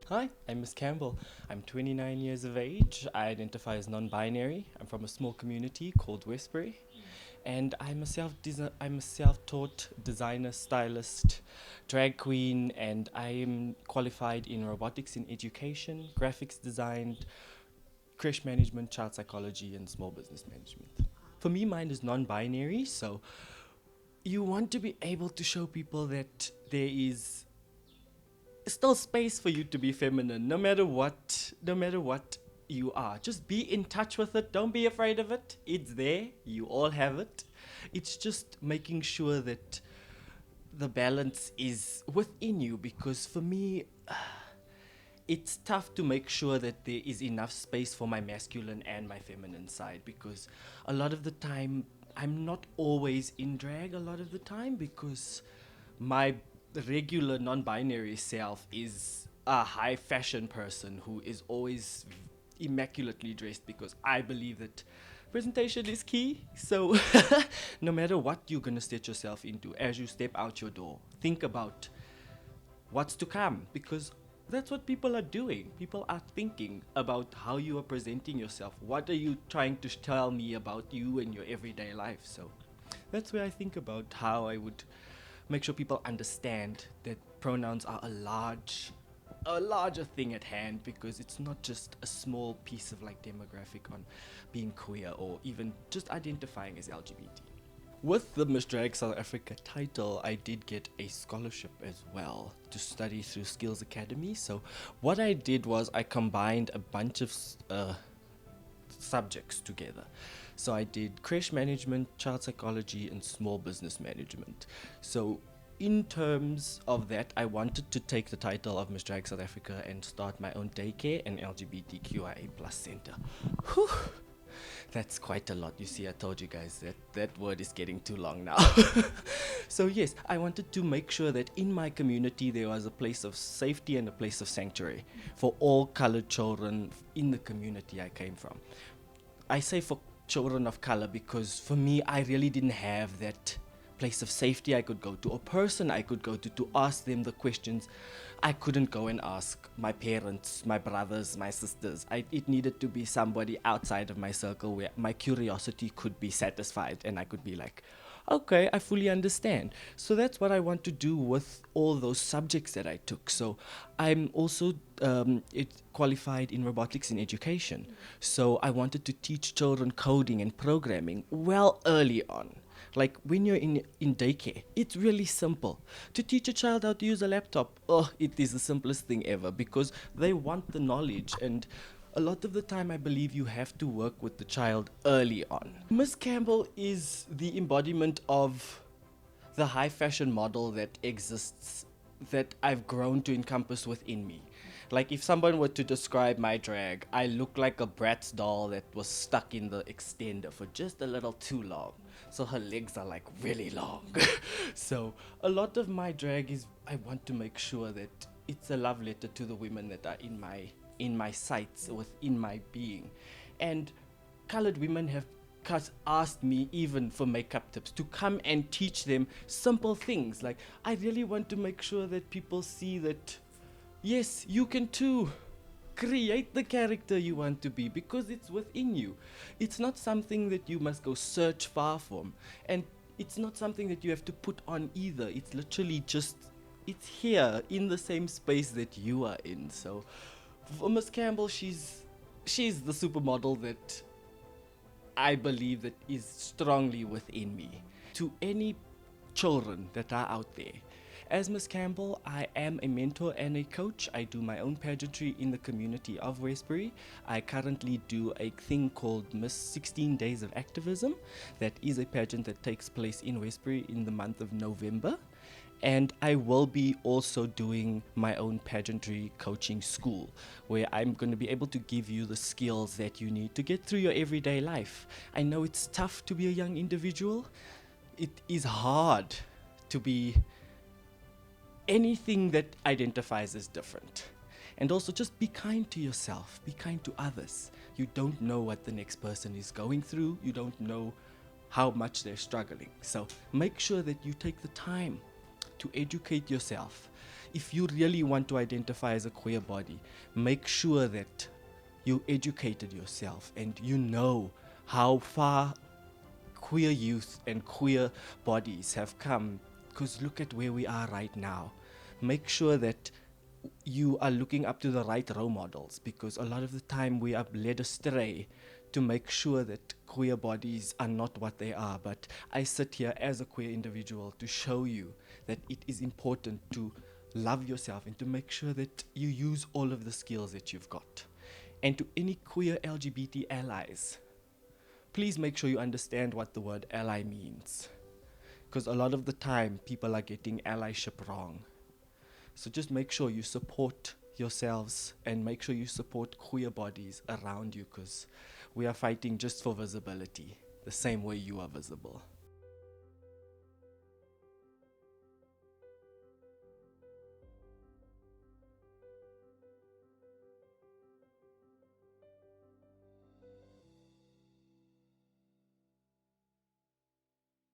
Hi, I'm Miz Cambell. I'm 29 years of age. I identify as non-binary. I'm from a small community called Westbury, and I'm a self-taught designer, stylist, drag queen, and I am qualified in robotics in education, graphics design, creche management, child psychology, and small business management. For me, mine is non-binary, so you want to be able to show people that there is still space for you to be feminine, no matter what you are. Just be in touch with it. Don't be afraid of it. It's there. You all have it. It's just making sure that the balance is within you, because for me, it's tough to make sure that there is enough space for my masculine and my feminine side, because a lot of the time I'm not always in drag a lot of the time, because my regular non-binary self is a high fashion person who is always immaculately dressed, because I believe that presentation is key. So no matter what you're going to set yourself into as you step out your door, think about what's to come, because that's what people are doing. People are thinking about how you are presenting yourself. What are you trying to tell me about you and your everyday life? So that's where I think about how I would make sure people understand that pronouns are a larger thing at hand, because it's not just a small piece of like demographic on being queer or even just identifying as LGBT. With the Miss Drag South Africa title, I did get a scholarship as well to study through Skills Academy. So what I did was I combined a bunch of subjects together. So I did creche management, child psychology, and small business management. So in terms of that, I wanted to take the title of Miss Drag South Africa and start my own daycare and LGBTQIA plus center. Whew. That's quite a lot. You see, I told you guys that that word is getting too long now. So yes, I wanted to make sure that in my community there was a place of safety and a place of sanctuary for all colored children in the community I came from. I say for children of color because for me, I really didn't have that place of safety I could go to, a person I could go to ask them the questions I couldn't go and ask my parents, my brothers, my sisters. It needed to be somebody outside of my circle where my curiosity could be satisfied and I could be like, okay, I fully understand. So that's what I want to do with all those subjects that I took. So I'm also qualified in robotics in education. So I wanted to teach children coding and programming well early on. Like when you're in daycare, it's really simple. To teach a child how to use a laptop, oh, it is the simplest thing ever, because they want the knowledge, and a lot of the time I believe you have to work with the child early on. Miss Campbell is the embodiment of the high fashion model that exists, that I've grown to encompass within me. Like if someone were to describe my drag, I look like a Bratz doll that was stuck in the extender for just a little too long. So her legs are like really long. So a lot of my drag is, I want to make sure that it's a love letter to the women that are in my sights, within my being. And colored women have asked me even for makeup tips to come and teach them simple things. Like I really want to make sure that people see that yes, you can too create the character you want to be, because it's within you. It's not something that you must go search far from, and it's not something that you have to put on either. It's literally just, it's here in the same space that you are in. So for Miss Campbell, she's the supermodel that I believe that is strongly within me. To any children that are out there, as Miss Campbell, I am a mentor and a coach. I do my own pageantry in the community of Westbury. I currently do a thing called Miss 16 Days of Activism. That is a pageant that takes place in Westbury in the month of November. And I will be also doing my own pageantry coaching school, where I'm going to be able to give you the skills that you need to get through your everyday life. I know it's tough to be a young individual. It is hard to be anything that identifies as different. And also just be kind to yourself, be kind to others. You don't know what the next person is going through. You don't know how much they're struggling. So make sure that you take the time to educate yourself. if you really want to identify as a queer body, make sure that you educated yourself and you know how far queer youth and queer bodies have come, because look at where we are right now. Make sure that you are looking up to the right role models, because a lot of the time we are led astray to make sure that queer bodies are not what they are. But I sit here as a queer individual to show you that it is important to love yourself and to make sure that you use all of the skills that you've got. And to any queer LGBT allies, please make sure you understand what the word ally means, because a lot of the time people are getting allyship wrong. So just make sure you support yourselves and make sure you support queer bodies around you, because we are fighting just for visibility, the same way you are visible.